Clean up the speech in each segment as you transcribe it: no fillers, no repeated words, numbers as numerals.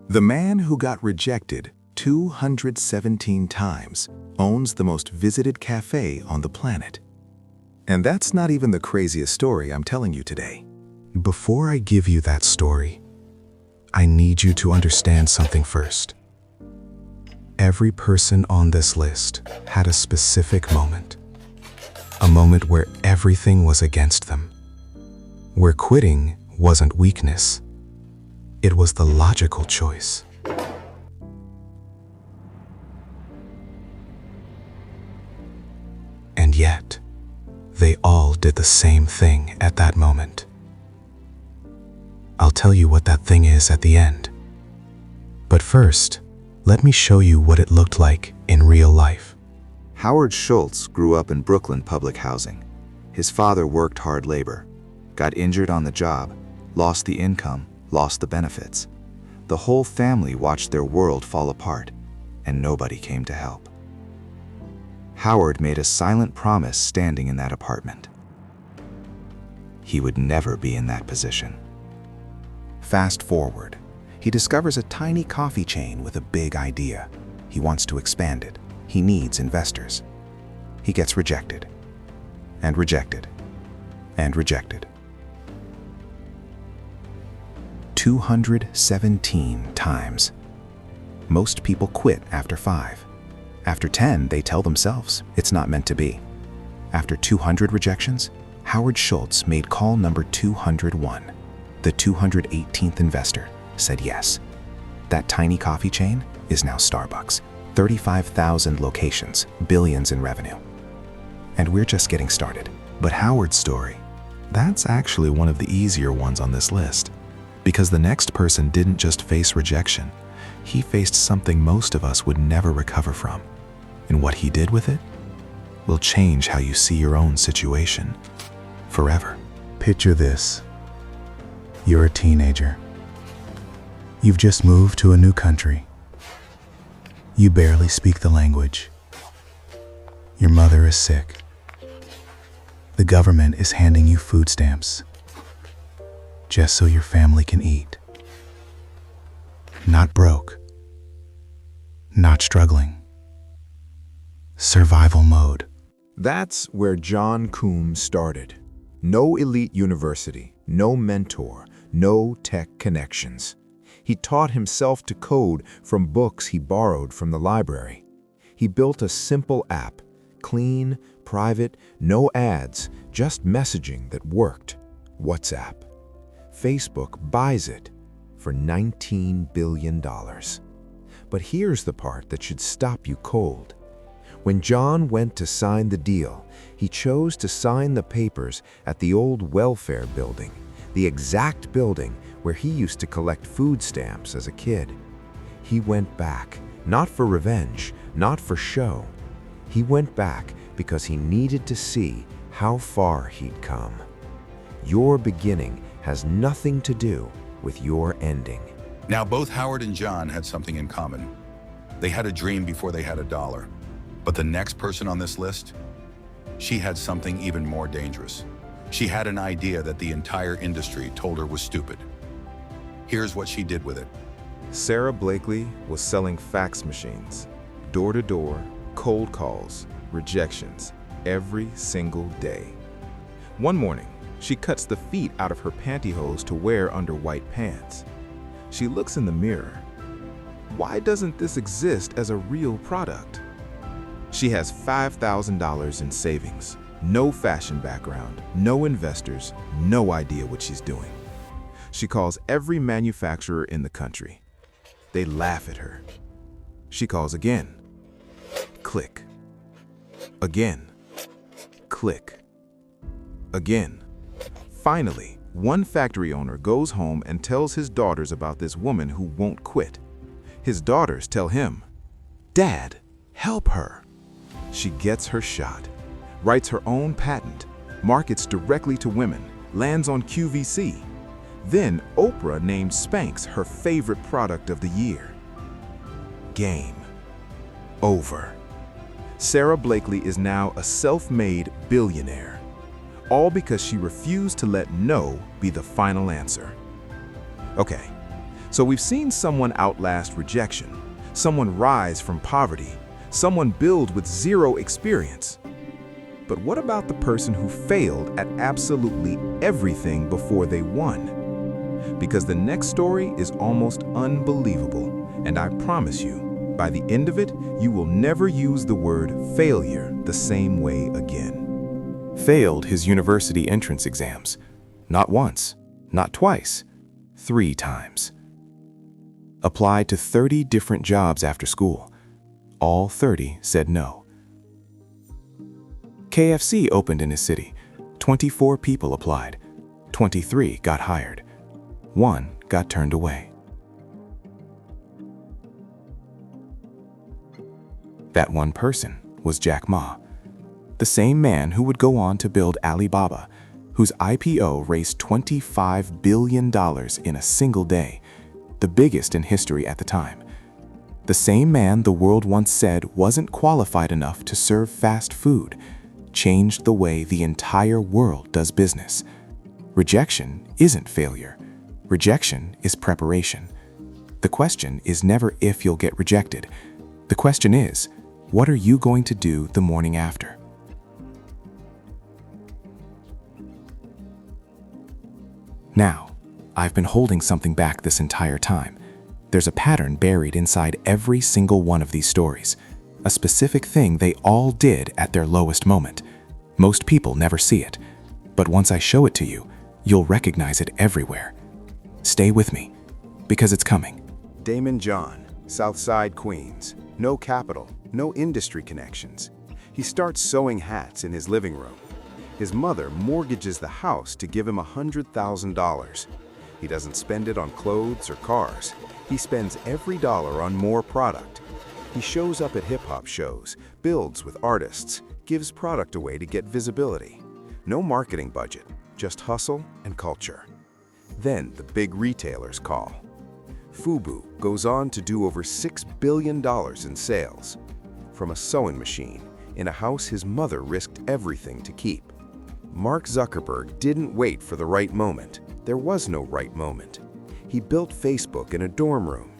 The man who got rejected 217 times owns the most visited cafe on the planet. And that's not even the craziest story I'm telling you today. Before I give you that story, I need you to understand something first. Every person on this list had a specific moment. A moment where everything was against them. Where quitting wasn't weakness. It was the logical choice. And yet, they all did the same thing at that moment. I'll tell you what that thing is at the end. But first, let me show you what it looked like in real life. Howard Schultz grew up in Brooklyn public housing. His father worked hard labor, got injured on the job, lost the income, lost the benefits. The whole family watched their world fall apart, and nobody came to help. Howard made a silent promise standing in that apartment. He would never be in that position. Fast forward, he discovers a tiny coffee chain with a big idea. He wants to expand it. He needs investors. He gets rejected, and rejected, and rejected. 217 times. Most people quit after 5. After 10, they tell themselves it's not meant to be. After 200 rejections, Howard Schultz made call number 201. The 218th investor said yes. That tiny coffee chain is now Starbucks. 35,000 locations, billions in revenue. And we're just getting started. But Howard's story, that's actually one of the easier ones on this list. Because the next person didn't just face rejection, he faced something most of us would never recover from. And what he did with it will change how you see your own situation forever. Picture this. You're a teenager. You've just moved to a new country. You barely speak the language. Your mother is sick. The government is handing you food stamps just so your family can eat. Not broke. Not struggling. Survival mode. That's where John Koum started. No elite university, no mentor, no tech connections. He taught himself to code from books he borrowed from the library. He built a simple app, clean, private, no ads, just messaging that worked. WhatsApp. Facebook buys it for $19 billion. But here's the part that should stop you cold. When John went to sign the deal, he chose to sign the papers at the old welfare building, the exact building where he used to collect food stamps as a kid. He went back, not for revenge, not for show. He went back because he needed to see how far he'd come. Your beginning has nothing to do with your ending. Now, both Howard and John had something in common. They had a dream before they had a dollar. But the next person on this list, she had something even more dangerous. She had an idea that the entire industry told her was stupid. Here's what she did with it. Sara Blakely was selling fax machines, door-to-door, cold calls, rejections, every single day. One morning, she cuts the feet out of her pantyhose to wear under white pants. She looks in the mirror. Why doesn't this exist as a real product? She has $5,000 in savings, no fashion background, no investors, no idea what she's doing. She calls every manufacturer in the country. They laugh at her. She calls again. Click. Again. Click. Again. Finally, one factory owner goes home and tells his daughters about this woman who won't quit. His daughters tell him, "Dad, help her." She gets her shot, writes her own patent, markets directly to women, lands on QVC. Then Oprah named Spanx her favorite product of the year. Game over. Sara Blakely is now a self-made billionaire, all because she refused to let no be the final answer. Okay, So we've seen someone outlast rejection, someone rise from poverty, someone build with zero experience. But what about the person who failed at absolutely everything before they won? Because the next story is almost unbelievable, and I promise you, by the end of it, you will never use the word failure the same way again. Failed his university entrance exams. Not once, not twice, 3 times. Applied to 30 different jobs after school. All 30 said no. KFC opened in his city. 24 people applied. 23 got hired. 1 got turned away. That one person was Jack Ma, the same man who would go on to build Alibaba, whose IPO raised $25 billion in a single day, the biggest in history at the time. The same man the world once said wasn't qualified enough to serve fast food, changed the way the entire world does business. Rejection isn't failure. Rejection is preparation. The question is never if you'll get rejected. The question is, what are you going to do the morning after? Now, I've been holding something back this entire time. There's a pattern buried inside every single one of these stories, a specific thing they all did at their lowest moment. Most people never see it, but once I show it to you, you'll recognize it everywhere. Stay with me, because it's coming. Daymond John, Southside, Queens. No capital, no industry connections. He starts sewing hats in his living room. His mother mortgages the house to give him $100,000. He doesn't spend it on clothes or cars. He spends every dollar on more product. He shows up at hip-hop shows, builds with artists, gives product away to get visibility. No marketing budget, just hustle and culture. Then the big retailers call. Fubu goes on to do over $6 billion in sales. From a sewing machine, in a house his mother risked everything to keep. Mark Zuckerberg didn't wait for the right moment. There was no right moment. He built Facebook in a dorm room.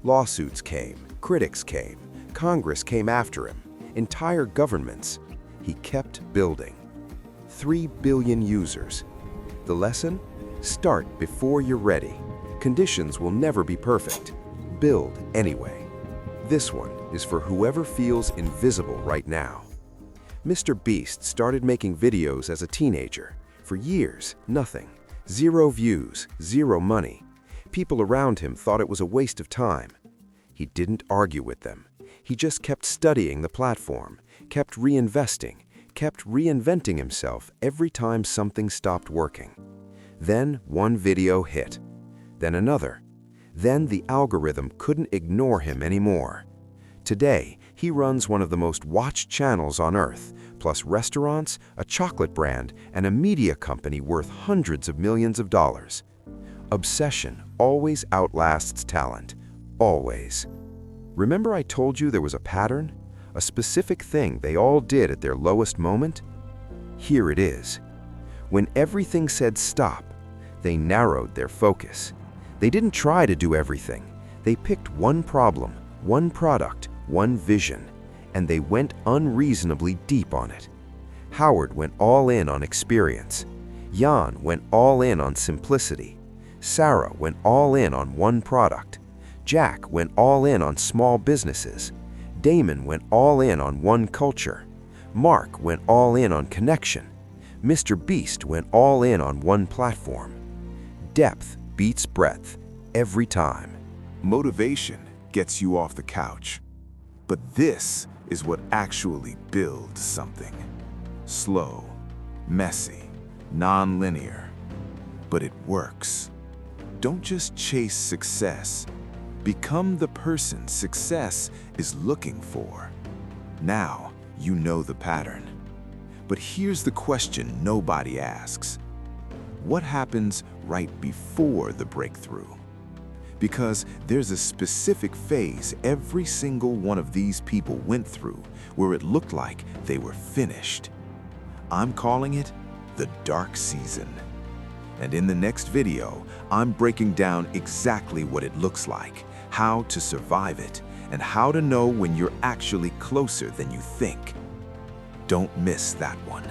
Lawsuits came, critics came, Congress came after him, entire governments. He kept building. 3 billion users. The lesson? Start before you're ready. Conditions will never be perfect. Build anyway. This one is for whoever feels invisible right now. MrBeast started making videos as a teenager. For years, nothing. 0 views, 0 money. People around him thought it was a waste of time. He didn't argue with them. He just kept studying the platform, kept reinvesting, kept reinventing himself every time something stopped working. Then one video hit. Then another. Then the algorithm couldn't ignore him anymore. Today, he runs one of the most watched channels on earth, plus restaurants, a chocolate brand, and a media company worth hundreds of millions of dollars. Obsession always outlasts talent. Always. Remember I told you there was a pattern? A specific thing they all did at their lowest moment? Here it is. When everything said stop, they narrowed their focus. They didn't try to do everything. They picked one problem, one product, one vision, and they went unreasonably deep on it. Howard went all in on experience. Jan went all in on simplicity. Sara went all in on one product. Jack went all in on small businesses. Daymond went all in on one culture. Mark went all in on connection. MrBeast went all in on one platform. Depth beats breadth every time. Motivation gets you off the couch. But this is what actually builds something. Slow, messy, non-linear. But it works. Don't just chase success. Become the person success is looking for. Now you know the pattern. But here's the question nobody asks. What happens right before the breakthrough? Because there's a specific phase every single one of these people went through where it looked like they were finished. I'm calling it the dark season. And in the next video, I'm breaking down exactly what it looks like, how to survive it, and how to know when you're actually closer than you think. Don't miss that one.